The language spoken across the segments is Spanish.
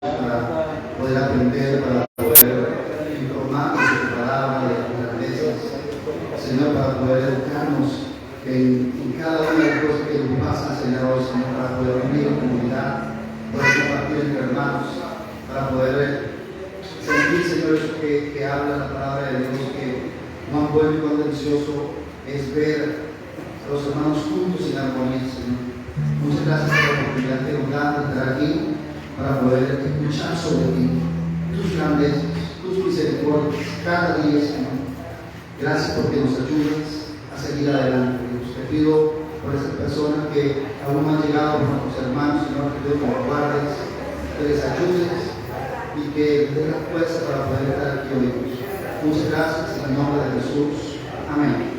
para poder aprender, para poder informarnos de tu palabra, de tus grandezas, Señor, para poder educarnos en cada una de las cosas que nos pasan, Señor, hoy, Señor, para poder unir en comunidad, poder compartir entre hermanos, para poder sentir, Señor, eso que habla la palabra de Dios, que cuán bueno y cuán delicioso es ver a los hermanos juntos en armonía, Señor. Muchas gracias por la oportunidad que nos da de estar aquí para poder escuchar sobre ti, tus grandezas, tus misericordias, cada día, Señor. Gracias porque nos ayudas a seguir adelante. Dios, te pido por esas personas que aún no han llegado, por nuestros hermanos, Señor, te pido que los guardes, que les ayudes y que les des la fuerza para poder estar aquí hoy. Muchas gracias en el nombre de Jesús. Amén.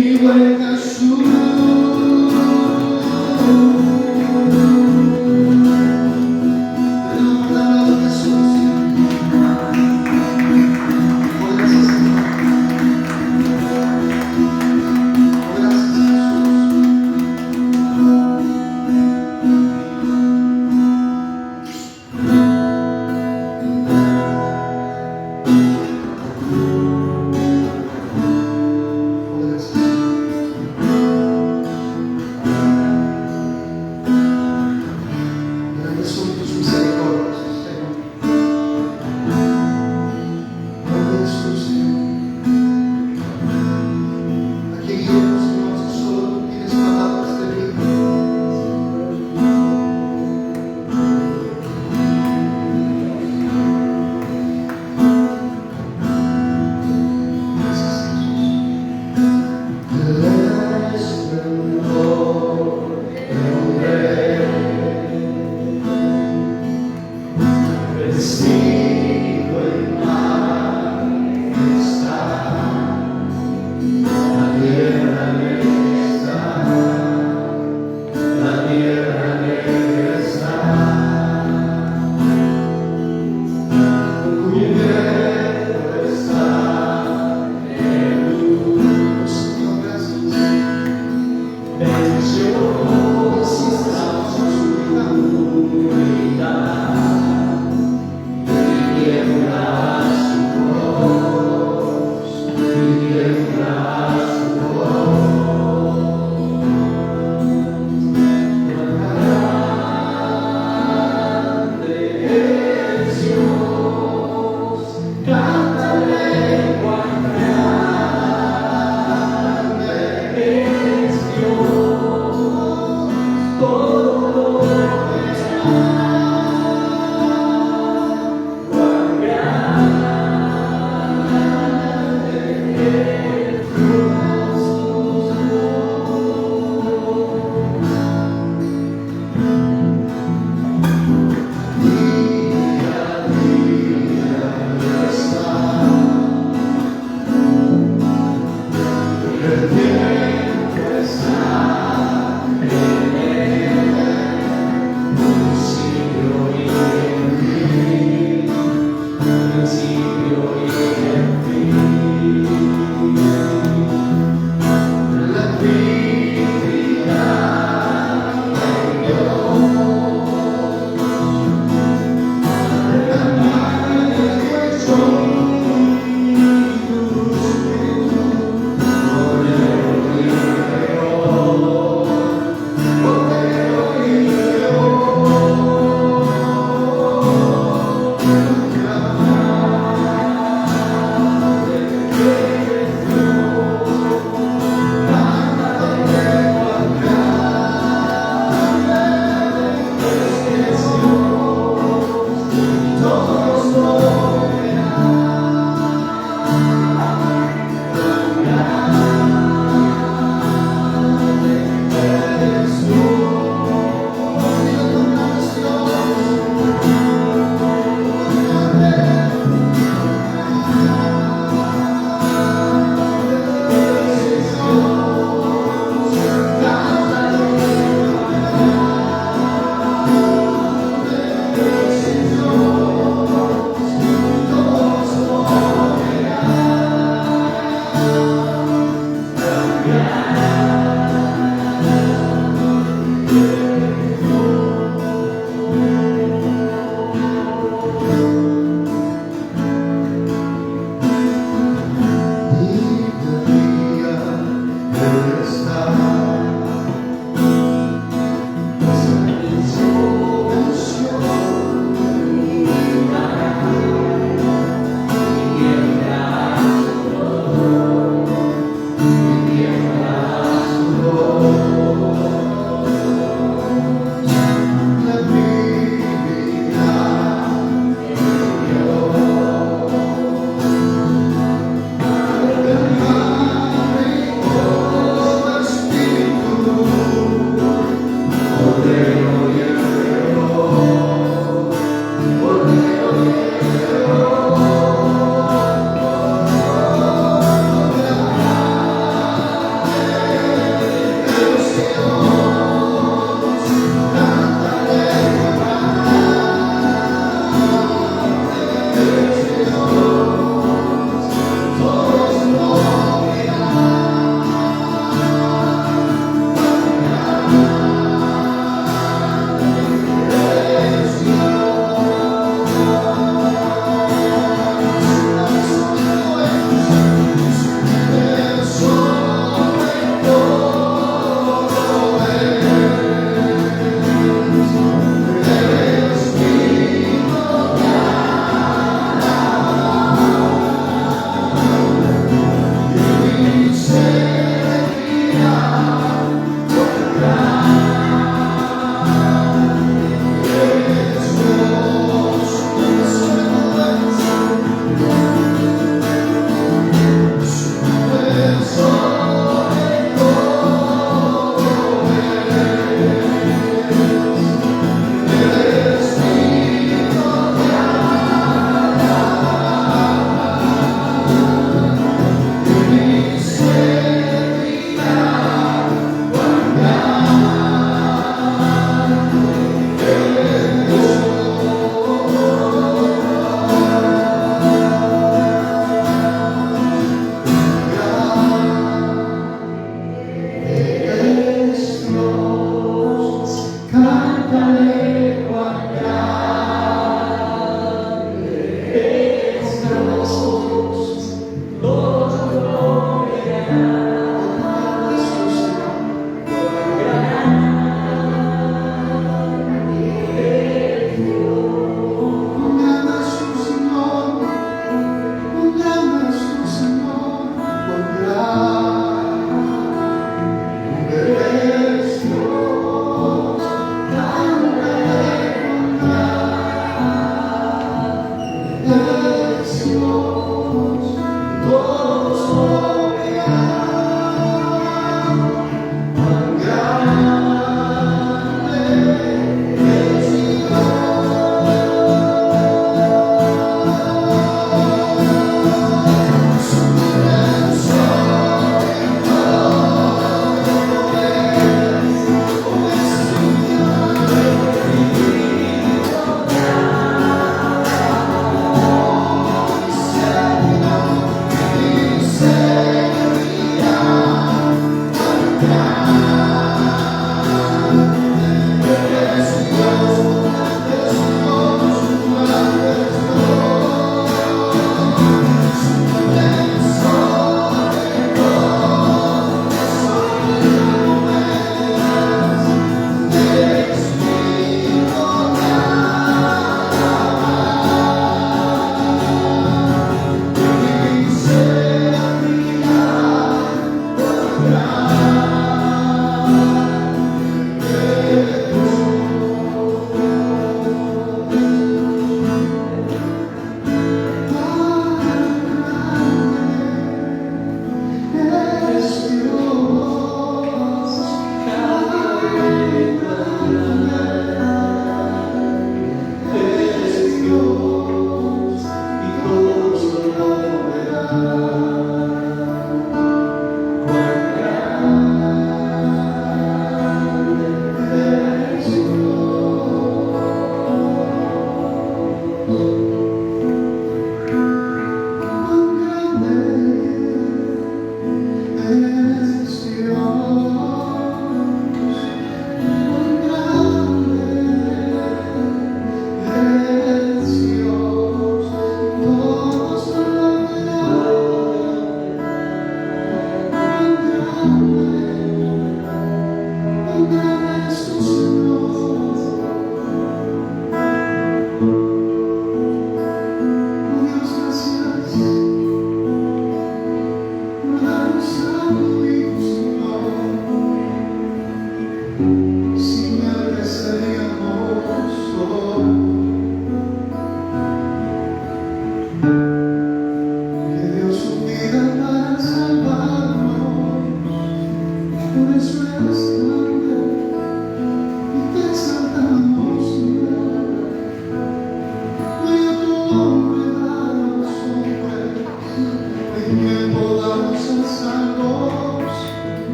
mi buen Jesús.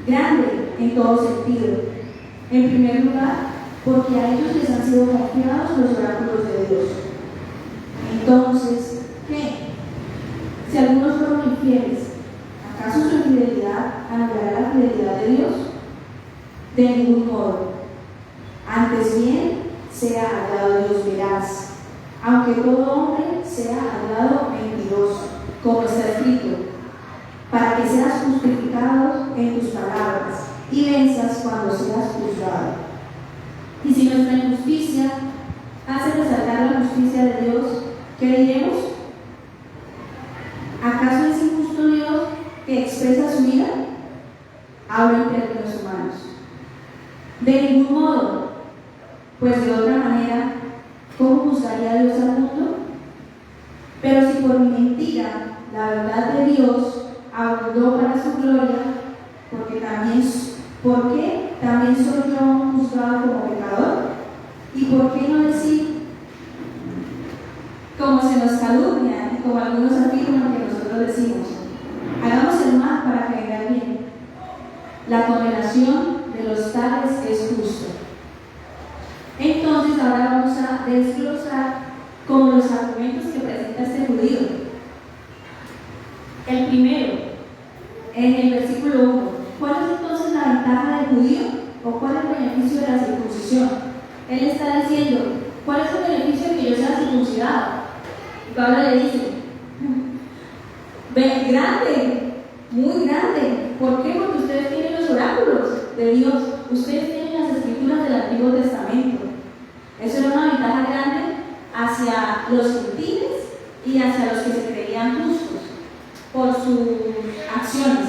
Grande en todo sentido, En primer lugar, porque a ellos les han sido confiados los oráculos de Dios. Entonces, ¿qué? Si algunos fueron infieles, ¿acaso su infidelidad anulará la fidelidad de Dios? De ningún modo. Antes bien, sea hallado Dios veraz, aunque todo hombre sea hallado mentiroso, como está escrito, para que seas justificado en tus palabras y venzas cuando seas juzgado. Y si nuestra injusticia hace resaltar la justicia de Dios, ¿qué diremos? ¿Acaso es injusto Dios que expresa su ira? Habla en términos humanos. De ningún modo, pues de otra manera, ¿cómo juzgaría Dios al mundo? Pero si por mi mentira la verdad de Dios abundó para su gloria, ¿por qué también soy yo juzgado como pecador? ¿Y por qué no decir, como se nos calumnia y como algunos afirman que nosotros decimos, hagamos el mal para que venga el bien? La condenación de los tales es justo. Entonces ahora vamos a desglosar como los argumentos que presenta este judío. El primero, en el versículo 1, ¿cuál es entonces la ventaja del judío o cuál es el beneficio de la circuncisión? Él está diciendo, ¿cuál es el beneficio de que yo sea circuncidado? Y Pablo le dice, grande, muy grande. ¿Por qué? Porque ustedes tienen los oráculos de Dios, ustedes tienen las escrituras del Antiguo Testamento. Eso era una ventaja grande hacia los gentiles y hacia los que se creían justos por sus acciones.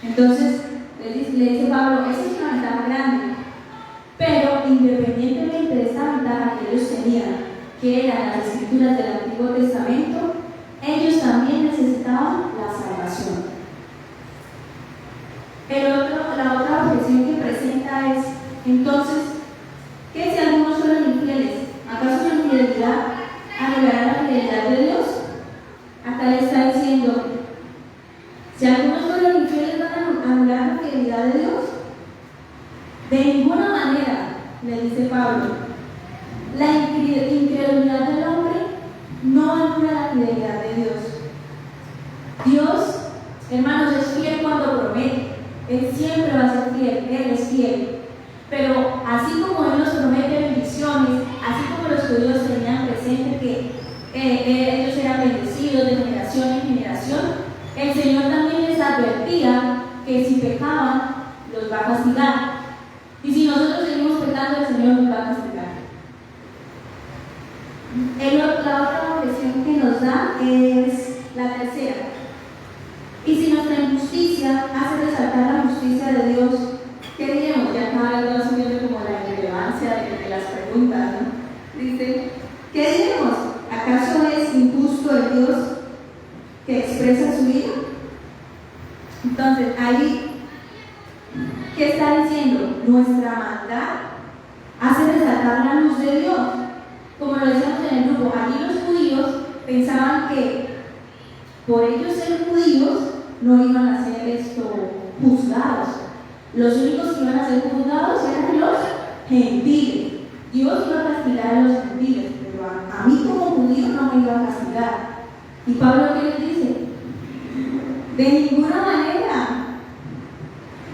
Entonces, le dice Pablo, esa es una ventaja grande. Pero independientemente de esta ventaja que ellos tenían, que eran las escrituras del Antiguo Testamento, ellos también necesitaban la salvación. La otra objeción que presenta es, entonces, ¿qué si algunos fueron infieles? ¿Acaso su infidelidad anulará la fidelidad de Dios? Acá le está diciendo, si algunos fueron infieles, ¿van a anular la fidelidad de Dios? De ninguna manera, le dice Pablo. La incredulidad del hombre no anula la fidelidad de Dios. Dios, hermanos, es fiel cuando promete. Él siempre va a ser fiel, Él es fiel. Pero así como Él nos promete bendiciones, así como los judíos tenían presente que ellos eran bendecidos de generación en generación, el Señor también les advertía que si pecaban, los va a castigar. Y si nosotros seguimos pecando, el Señor nos va a castigar. La otra objeción que nos da es la tercera. Y si nuestra injusticia hace resaltar la justicia de Dios, ¿qué diremos? Ya cada vez va subiendo como la irrelevancia de las preguntas, ¿no? Dice, ¿qué diremos? ¿Acaso es injusto el Dios que expresa su ira? Entonces, ahí, ¿qué está diciendo? Nuestra maldad hace resaltar la luz de Dios. Como lo decíamos en el grupo, allí los judíos pensaban que por ellos ser judíos no iban a ser juzgados. Los únicos que iban a ser juzgados eran los gentiles. Dios iba a castigar a los gentiles, pero a mí como judío no me iba a castigar. ¿Y Pablo qué les dice? De ninguna manera.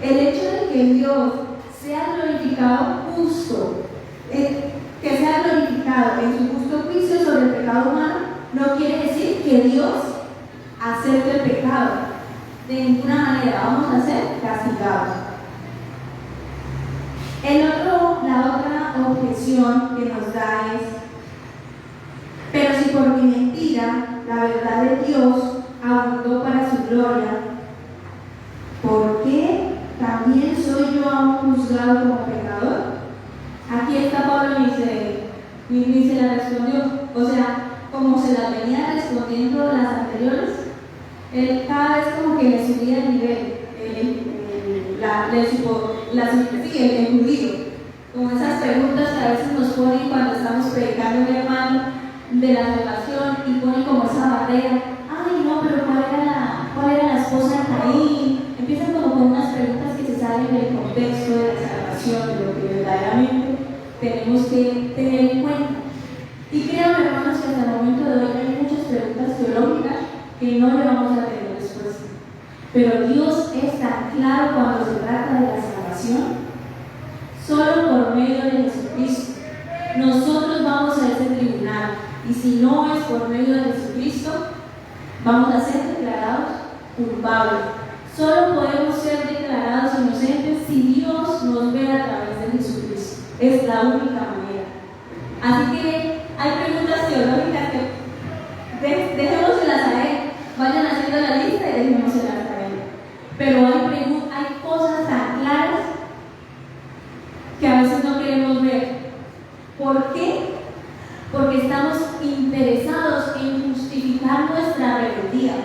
El hecho de que Dios sea glorificado justo, que sea glorificado en su justo juicio sobre el pecado humano, no quiere decir que Dios acepte el pecado. De ninguna manera vamos a ser castigados. La otra objeción que nos da es, pero si por mi mentira la verdad de Dios abundó para su gloria, ¿por qué también soy yo aún juzgado como pecador? Aquí está Pablo y se la respondió. O sea, como se la venía respondiendo las anteriores, él cada vez como que le subía el nivel, el judío. Como esas preguntas que a veces nos ponen cuando estamos predicando un hermano de la salvación y ponen como esa barrera. Ay, no, pero ¿cuál era la esposa de Caín? Empiezan como con unas preguntas que se salen del contexto de la salvación. salvación, de lo que verdaderamente tenemos que tener en cuenta. Y créanme, hermanos, que hasta el momento de hoy hay muchas preguntas teológicas que no le vamos a tener respuesta. Pero Dios es tan claro cuando se trata de la salvación, solo por medio de Jesucristo. Nosotros vamos a ese tribunal, y si no es por medio de Jesucristo, vamos a ser declarados culpables. Solo podemos ser declarados inocentes si Dios nos ve a través de Jesucristo. Es la única manera. Así que hay preguntas teológicas que dejémoselas a Él. Vayan haciendo la lista y dejémoselas a Él. Pero hay cosas tan claras que a veces no queremos ver. ¿Por qué? Porque estamos interesados en justificar nuestra rebeldía,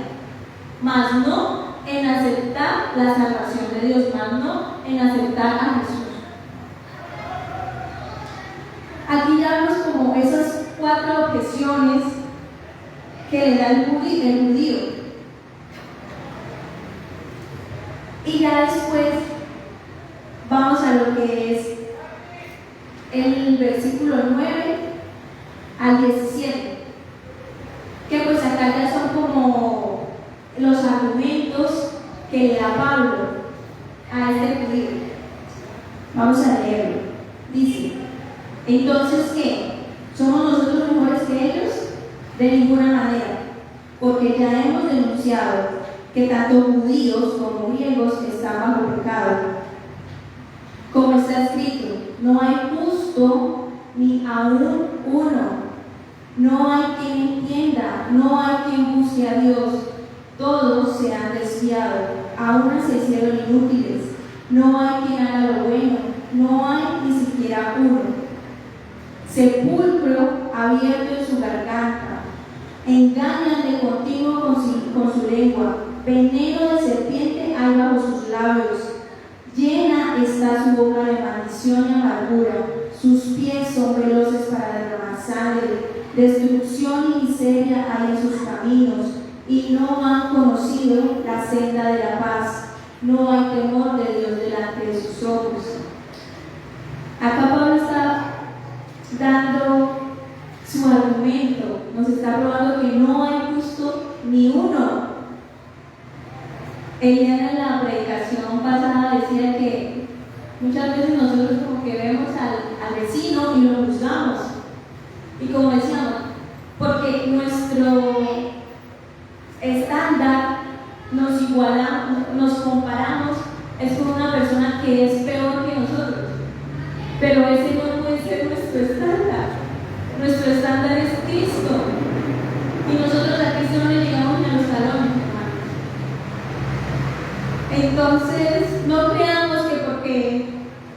mas no en aceptar la salvación de Dios, más no en aceptar a Jesús. Aquí ya vemos como esas 4 objeciones que le da el judío. Y ya después vamos a lo que es el versículo 9 al 17, que pues acá ya son como los argumentos que le da Pablo a este judío. Vamos a leerlo. Dice: ¿entonces qué? ¿Somos nosotros mejores que ellos? De ninguna manera, porque ya hemos denunciado que tanto judíos como griegos están bajo pecado. Como está escrito: no hay justo ni aún uno. No hay quien entienda, no hay quien busque a Dios. Todos se han desviado, aún se hicieron inútiles. No hay quien haga lo bueno, no hay ni siquiera uno. Sepulcro abierto en su garganta, engañan de continuo con su lengua. Veneno de serpiente hay bajo sus labios. Llena está su boca de maldición y amargura. Sus pies son veloces para derramar sangre. Destrucción y miseria hay en sus caminos, y no han conocido la senda de la paz. No hay temor de Dios delante de sus ojos. Acá Pablo está dando su argumento, nos está probando que no hay justo ni uno. Ella en la predicación pasada decía que muchas veces nosotros como que vemos al vecino y lo juzgamos. Y como decíamos, porque nuestro estándar nos igualamos, nos comparamos, es con una persona que es peor que nosotros. Pero ese no puede ser nuestro estándar. Nuestro estándar es Cristo. Y nosotros a Cristo no le llegamos ni a los talones, hermanos. Entonces, no creamos que porque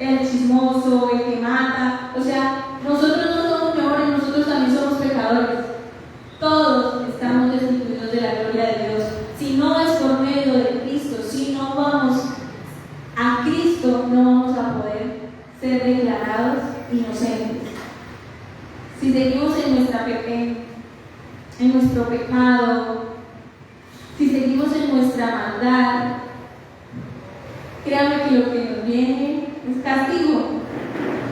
el chismoso, el que mata, o sea, nosotros no somos mejores, nosotros también somos pecadores. Todos estamos destituidos de la gloria de Dios. Si no es por medio de Cristo, si no vamos a Cristo, no vamos a poder ser declarados inocentes. Si seguimos en nuestro pecado, si seguimos en nuestra maldad, créanme que lo que nos viene es castigo.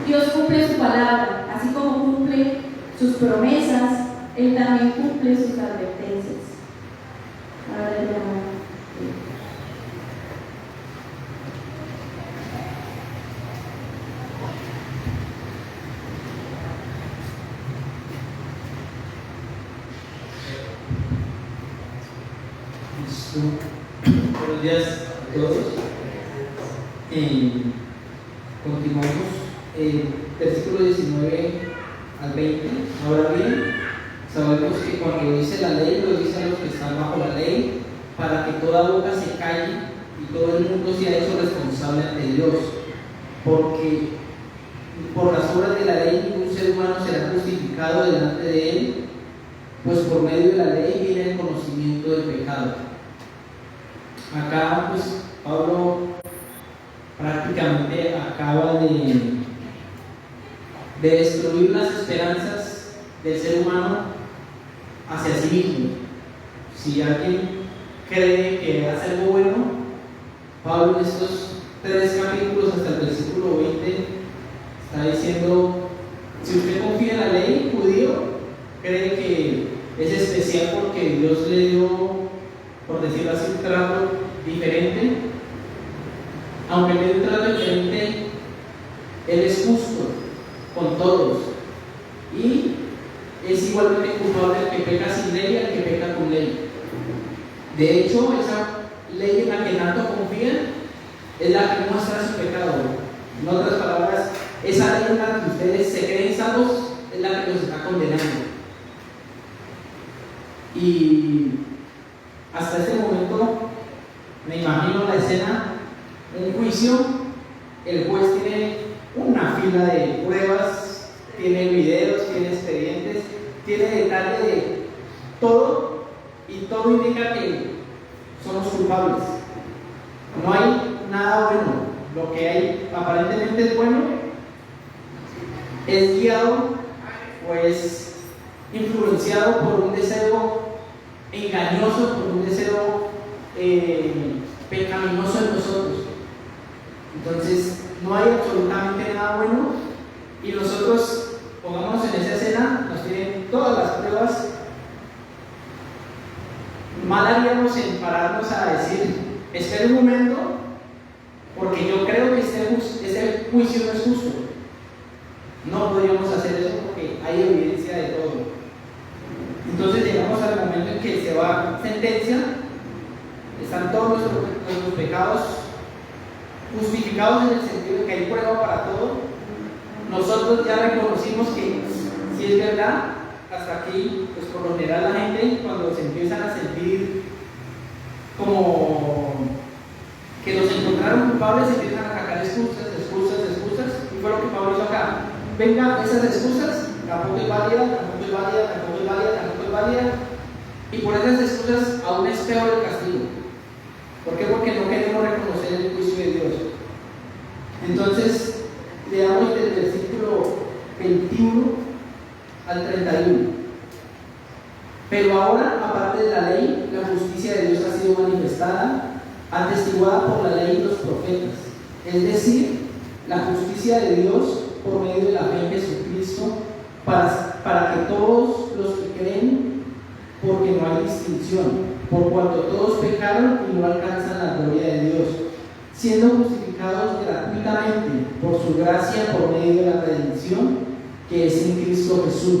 Dios cumple su palabra, así como cumple sus promesas, Él también cumple sus advertencias. Ahora le llamo. Buenos días a todos. Continuamos. Versículo 19 al 20. Ahora bien, sabemos que cuando dice la ley, lo dice a los que están bajo la ley, para que toda boca se calle y todo el mundo sea hecho responsable ante Dios. Porque por las obras de la ley ningún ser humano será justificado delante de Él, pues por medio de la ley viene el conocimiento del pecado. Acá, pues, Pablo prácticamente acaba de destruir las esperanzas del ser humano hacia sí mismo. Si alguien cree que hace algo bueno, Pablo en estos 3 capítulos hasta el versículo 20, está diciendo, si usted confía en la ley judío, cree que es especial porque Dios le dio, por decirlo así, un trato diferente. Aunque le dio un trato diferente, Él es justo con todos y es igualmente culpable al que peca sin ley y al que peca con ley. De hecho, esa ley en la que tanto confían es la que muestra su pecado. En otras palabras, esa ley en la que ustedes se creen salvos es la que los está condenando. Y hasta este momento me imagino la escena, un juicio, el juez tiene una fila de pruebas, tiene videos, tiene expedientes, tiene detalle de todo y todo indica que somos culpables. No hay nada bueno, lo que hay aparentemente es bueno es guiado o es influenciado por un deseo engañoso, por un deseo pecaminoso en nosotros. Entonces no hay absolutamente nada bueno y nosotros, pongámonos en esa escena, nos tienen todas las pruebas. Mal haríamos en pararnos a decir, espera un momento, porque yo creo que este juicio no es justo. No podríamos hacer eso porque hay evidencia de todo. Entonces llegamos al momento en que se va sentencia, están todos nuestros pecados justificados en el sentido de que hay prueba para todo. Nosotros ya reconocimos que si es verdad, hasta aquí, pues por lo general la gente cuando se empiezan a sentir como que los encontraron culpables, empiezan a sacar excusas, y fue lo que Pablo hizo acá. Venga, esas excusas, tampoco es válida, y por esas excusas aún es peor el castigo. ¿Por qué? Porque no queremos reconocer el juicio de Dios. Entonces, leamos del versículo 21 al 31. Pero ahora, aparte de la ley, la justicia de Dios ha sido manifestada, atestiguada por la ley y los profetas. Es decir, la justicia de Dios por medio de la fe en Jesucristo, para que todos los que creen, porque no hay distinción, por cuanto todos pecaron y no alcanzan la gloria de Dios, siendo justificados gratuitamente por su gracia por medio de la redención que es en Cristo Jesús,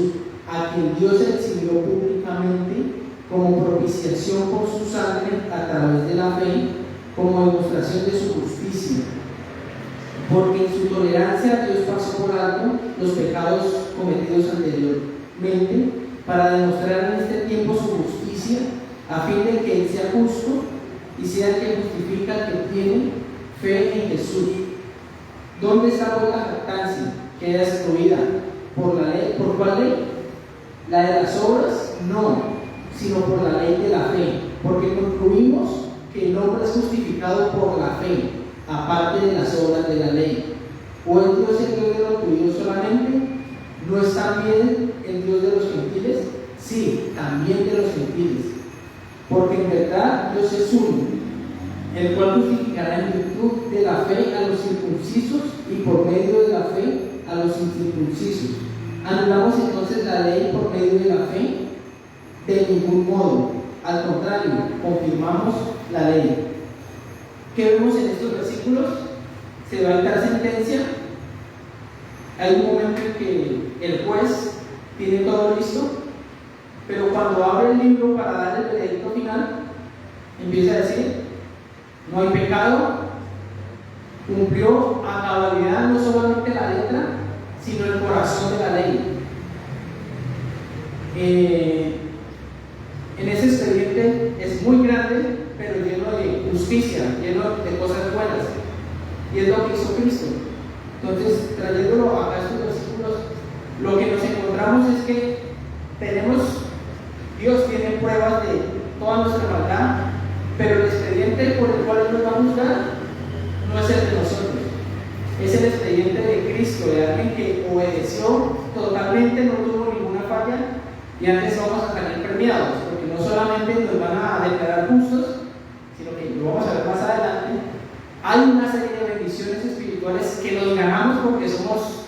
a quien Dios exhibió públicamente como propiciación por su sangre a través de la fe, como demostración de su justicia. Porque en su tolerancia Dios pasó por alto los pecados cometidos anteriormente, para demostrar en este tiempo su justicia, a fin de que Él sea justo y sea el que justifica al que tiene fe en Jesús. ¿Dónde está pues la jactancia? Queda excluida por la ley. ¿Por cuál ley? ¿La de las obras? No, sino por la ley de la fe, porque concluimos que el hombre es justificado por la fe, aparte de las obras de la ley. ¿O es Dios el Dios de los judíos solamente? ¿No es también el Dios de los gentiles? Sí, también de los gentiles. Porque en verdad Dios es uno, el cual justificará en virtud de la fe a los circuncisos y por medio de la fe a los incircuncisos. ¿Anulamos entonces la ley por medio de la fe? De ningún modo. Al contrario, confirmamos la ley. ¿Qué vemos en estos versículos? Se va a dictar sentencia. Hay un momento en que el juez tiene todo listo, pero cuando abre el libro para dar el veredicto final, empieza a decir: no hay pecado, cumplió a cabalidad no solamente la letra, sino el corazón de la ley. En ese expediente es muy grande, pero lleno de justicia, lleno de cosas buenas, y es lo que hizo Cristo. Entonces, trayéndolo acá a estos versículos, lo que nos encontramos es que Dios tiene pruebas de toda nuestra maldad, pero el expediente por el cual Él nos va a juzgar no es el de nosotros, es el expediente de Cristo, de alguien que obedeció totalmente, no tuvo ninguna falla, y antes vamos a salir premiados, porque no solamente nos van a declarar justos, sino que lo vamos a ver más adelante, hay una serie de bendiciones espirituales que nos ganamos porque somos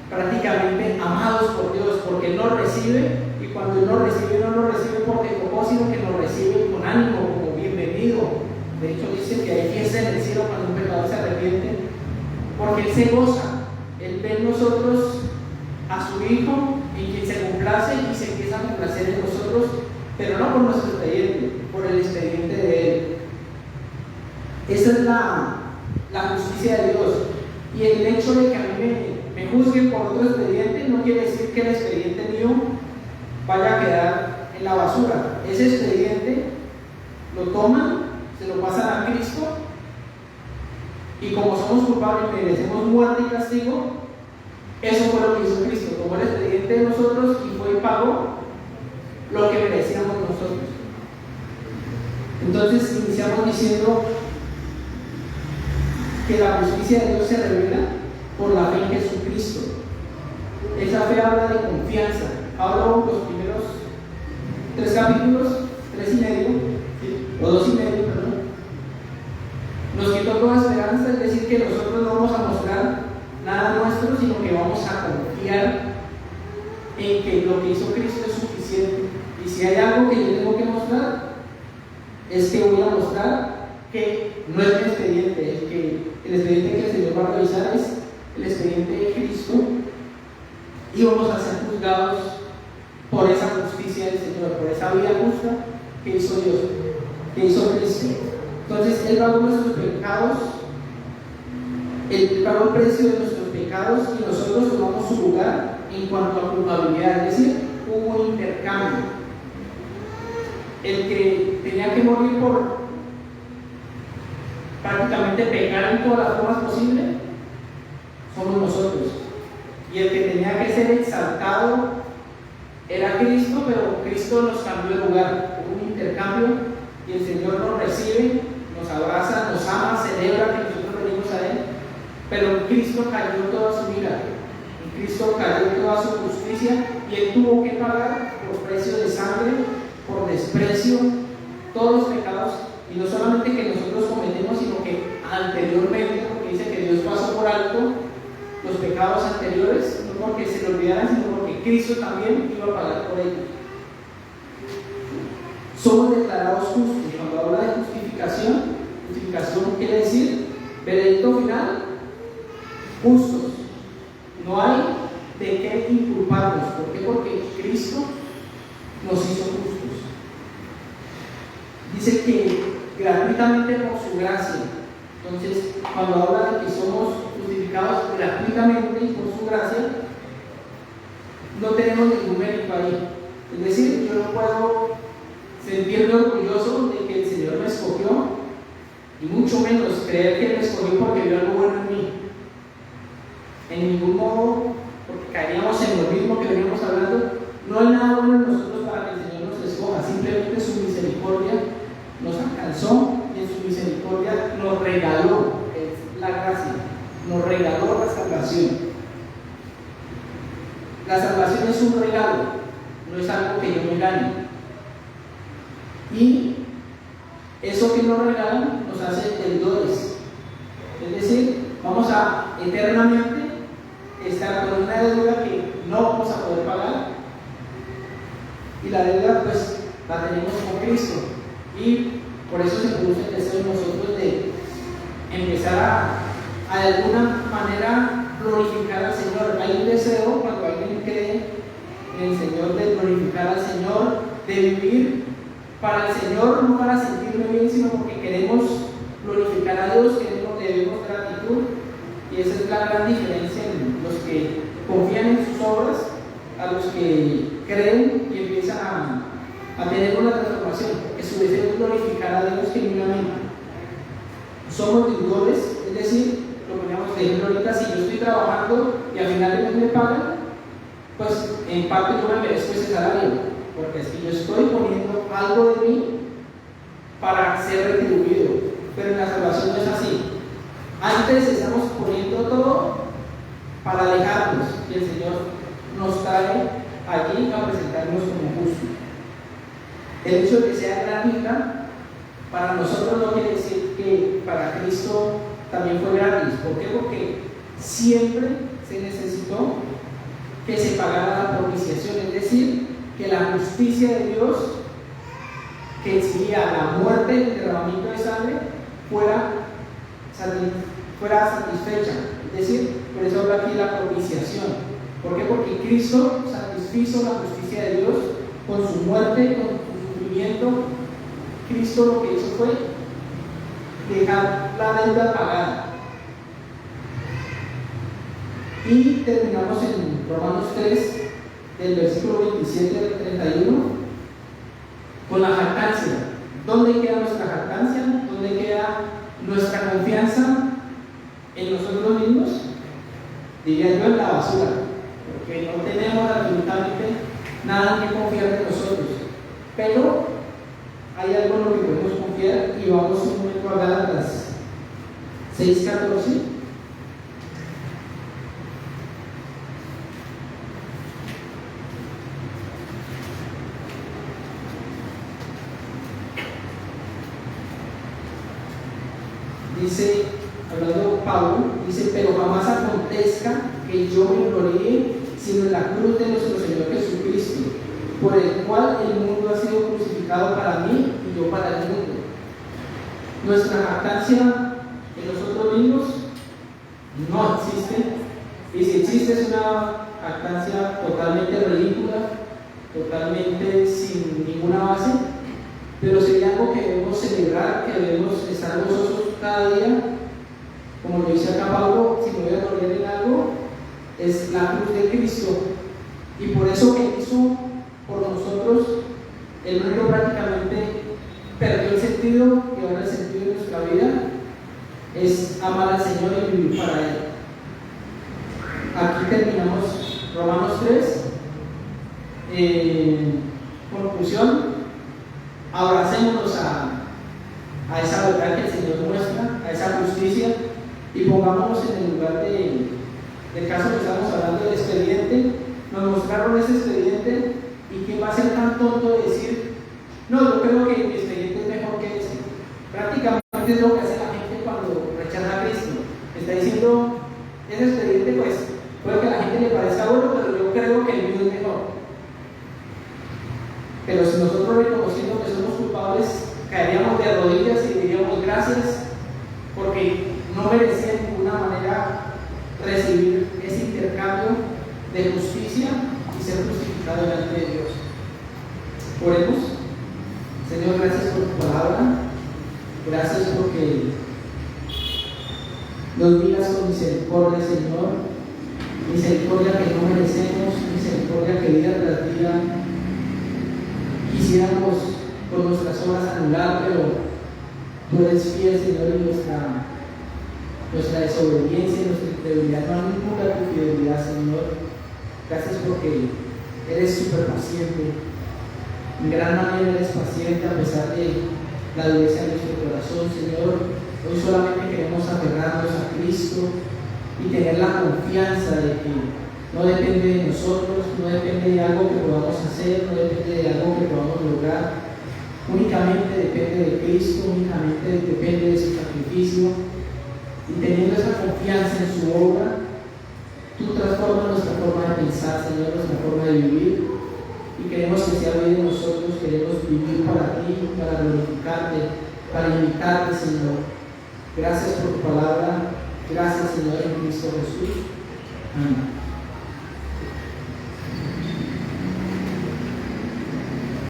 prácticamente amados por Dios, porque Él nos recibe, y cuando Él nos recibe, no nos recibe por decoco, sino que nos recibe con ánimo, como bienvenido. De hecho, dice que hay fiesta en el cielo cuando un pecador se arrepiente, porque Él se goza, Él ve en nosotros a su Hijo, en quien se complace y se empieza a complacer en nosotros, pero no por nuestro expediente, por el expediente de Él. Esa es la justicia de Dios. Y el hecho de que a mí me juzguen por otro expediente no quiere decir que el expediente mío vaya a quedar en la basura. Ese expediente lo toman, se lo pasan a Cristo, y como somos culpables y merecemos muerte y castigo, eso fue lo que hizo Cristo. Tomó el expediente de nosotros y fue y pagó lo que merecíamos nosotros. Entonces iniciamos diciendo que la justicia de Dios se revela por la fe en Jesucristo. Esa fe habla de confianza. Hablo los primeros 3 capítulos, 3 y medio, ¿sí? O 2 y medio, perdón. Nos quitó toda esperanza, es decir, que nosotros no vamos a mostrar nada nuestro, sino que vamos a confiar en que lo que hizo Cristo es suficiente. Y si hay algo que yo tengo que mostrar, es que voy a mostrar que no es mi expediente, el expediente que el Señor va a revisar es el expediente de Cristo, y vamos a ser juzgados por esa justicia del Señor, por esa vida justa que hizo Dios, que hizo Cristo. Entonces Él pagó nuestros pecados, Él pagó el precio de nuestros pecados, y nosotros tomamos su lugar en cuanto a culpabilidad, es decir, hubo un intercambio. El que tenía que morir por prácticamente pecar en todas las formas posibles somos nosotros, y el que tenía que ser exaltado era Cristo, pero Cristo nos cambió de lugar. Hubo un intercambio y el Señor nos recibe, nos abraza, nos ama, celebra que nosotros venimos a Él, pero en Cristo cayó toda su ira, en Cristo cayó toda su justicia, y Él tuvo que pagar por precio de sangre, por desprecio, todos los pecados, y no solamente que nosotros cometemos, sino que anteriormente, porque dice que Dios pasó por alto los pecados anteriores, no porque se lo olvidaran, sino porque Cristo también iba a pagar por ellos. Somos declarados justos. Cuando habla de justificación, justificación quiere decir veredicto final, justos. No hay de qué inculparnos. ¿Por qué? Porque Cristo nos hizo justos. Dice que gratuitamente por su gracia. Entonces, cuando habla de que somos justificados gratuitamente y por su gracia, no tenemos ningún mérito ahí. Es decir, yo no puedo sentirme orgulloso de que el Señor me escogió, y mucho menos creer que Él me escogió porque vio algo bueno en mí. En ningún modo, porque caeríamos en lo mismo que veníamos hablando. No hay nada bueno en nosotros para que el Señor nos escoja, simplemente su misericordia nos alcanzó, y en su misericordia nos regaló, es la gracia, nos regaló la salvación. La salvación es un regalo, no es algo que yo me gane. Y eso que nos regalan nos hace deudores, es decir, vamos a eternamente estar con una deuda que no vamos a poder pagar, y la deuda pues la tenemos con Cristo, y por eso se produce el deseo en nosotros de empezar a de alguna manera glorificar al Señor. Hay un deseo cuando alguien cree en el Señor de glorificar al Señor, de vivir para el Señor, no para sentirme bien, sino porque queremos glorificar a Dios, debemos gratitud, y esa es la gran diferencia en los que confían en sus obras a los que creen y empiezan a tener una transformación, porque su deseo es glorificar a Dios genuinamente. Somos deudores, es decir, lo poníamos de ejemplo ahorita, si yo estoy trabajando y al final de mes me pagan, pues en parte yo me merezco ese salario, porque es que yo estoy poniendo algo de mí para ser retribuido, pero en la salvación no es así. Antes estamos poniendo todo para alejarnos, y el Señor nos trae allí a presentarnos como justos. El hecho de que sea gratuita para nosotros no quiere decir que para Cristo también fue gratis. ¿Por qué? Porque siempre se necesitó que se pagara la propiciación, es decir, que la justicia de Dios, que exigía la muerte y el derramamiento de sangre, fuera satisfecha. Es decir, por eso habla aquí la propiciación. ¿Por qué? Porque Cristo satisfizo la justicia de Dios con su muerte, con su sufrimiento. Cristo lo que hizo fue dejar la deuda pagada. Y terminamos en Romanos 3, del versículo 27 al 31, con la jactancia. ¿Dónde queda nuestra jactancia? ¿Dónde queda nuestra confianza en nosotros mismos? Diría yo, en la basura, porque no tenemos absolutamente nada en que confiar de nosotros. Pero hay algo en lo que podemos confiar, y vamos un momento a Gálatas 6:14. Dice, hablando Pablo, dice: pero jamás acontezca que yo me gloríe sino en la cruz de nuestro Señor Jesucristo, por el cual el mundo ha sido crucificado para mí y yo para el mundo. Nuestra jactancia en nosotros mismos no existe, y si existe es una jactancia totalmente ridícula, totalmente sin ninguna base, pero sería algo que debemos celebrar, que debemos estar gozosos cada día. Como lo dice acá Pablo, si me voy a gloriar en algo, es la cruz de Cristo, y por eso que hizo por nosotros, el mundo prácticamente perdió el sentido, y ahora el sentido de nuestra vida es amar al Señor y vivir para Él. Aquí terminamos Romanos 3. Conclusión: abracémonos a esa verdad que el Señor muestra, a esa justicia, y pongámonos en el lugar del caso que estamos hablando, del expediente. Nos mostraron ese expediente, y ¿quién va a ser tan tonto de decir: no, yo creo que mi expediente es mejor que este? Prácticamente es lo que hace la gente cuando rechaza a Cristo. Está diciendo: ese expediente, pues, puede que a la gente le parezca bueno, pero yo creo que el mío es mejor. Pero si nosotros reconociendo que somos culpables, caeríamos de rodillas y diríamos: gracias, porque no merecía de ninguna manera recibir ese intercambio de justicia y ser justificado delante de Dios. Oremos. Señor, gracias por tu palabra, gracias porque nos miras con misericordia, Señor, misericordia que no merecemos, misericordia que día tras día quisiéramos con nuestras obras anular, pero tú eres fiel, Señor, y nuestra desobediencia y nuestra infidelidad no anula tu fidelidad, Señor. Gracias porque eres súper paciente, en gran manera eres paciente a pesar de la dureza de nuestro corazón, Señor. Hoy solamente queremos aferrarnos a Cristo y tener la confianza de que no depende de nosotros, no depende de algo que podamos hacer, no depende de algo que podamos lograr. Únicamente depende de Cristo, únicamente depende de su sacrificio, y teniendo esa confianza en su obra, tú transformas nuestra forma de pensar, Señor, nuestra forma de vivir, y queremos que sea hoy de nosotros. Queremos vivir para ti, para glorificarte, para imitarte, Señor. Gracias por tu palabra, gracias, Señor, en Cristo Jesús. Amén.